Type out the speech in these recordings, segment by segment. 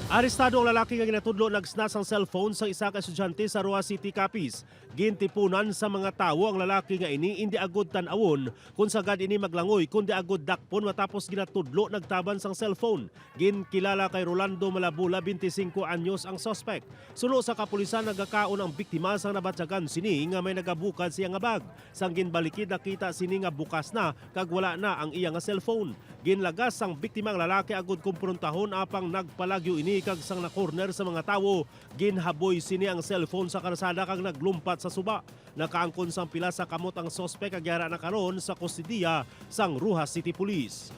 Arestado ang lalaki nga ginatudlo nagsnas ang cellphone sa isa ka estudyante sa Roa City, Capiz. Gintipunan sa mga tawo ang lalaki nga ini indi agud tan-awon kung sagad ini maglangoy kundi agud dakpon matapos ginatudlo nagtaban sang cellphone. Ginkilala kay Rolando Malabula, 25 anyos ang suspect. Suno sa kapulisan nagakaon ang biktima sang nabatyagan sini nga may nagabukad siya nga bag. Sang ginbalikid nakita sini nga bukas na kag wala na ang iya nga cellphone. Ginlagas ang biktima ang lalaki agud kumprontahon apang nagpalagyo ini kag sang na-corner sa mga tawo. Ginhaboy sini ang cellphone sa karsada kag naglumpat sa suba. Nakaangkon sang pila sa kamot ang sospek kag yara na karon sa kustidiya sang Rojas City Police.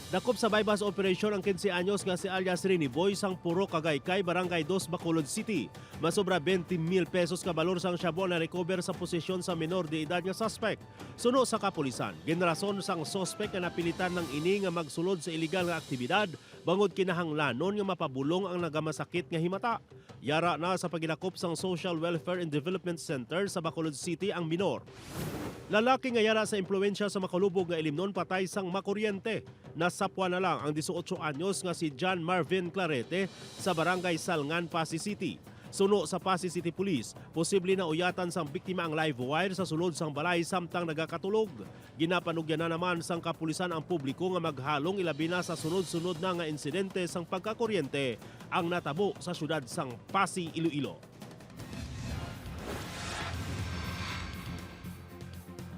Dakop sa bypass operation ang 15 anyos nga si alias Rini Boy sang Puro Cagaykay, Barangay 2, Bacolod City. Masobra 20,000 pesos ka balor sang syabo na recover sa posisyon sa minor de edad nga suspect. Suno sa kapulisan, ginrason sang suspect nga napilitan ng ini nga magsulod sa illegal nga aktibidad bangod kinahanglanon nga mapabulong ang nagamasakit nga himata. Yara na sa pagilakop sang Social Welfare and Development Center sa Bacolod City ang minor. Lalaki nga yara sa impluensya sa makalubog nga ilimnon patay sang makuryente. Nasapwa na lang ang 18 anyos nga si John Marvin Clarete sa Barangay Salngan, Pasig City. Suno sa Pasig City Police, posible na uyatan sang biktima ang live wire sa sulod sang balay samtang nagakatulog. Ginapanugyan na naman sang kapulisan ang publiko nga maghalong ilabi na sa sunod-sunod na nga insidente sang pagkakuryente ang natabo sa syudad sang Pasig, Iloilo.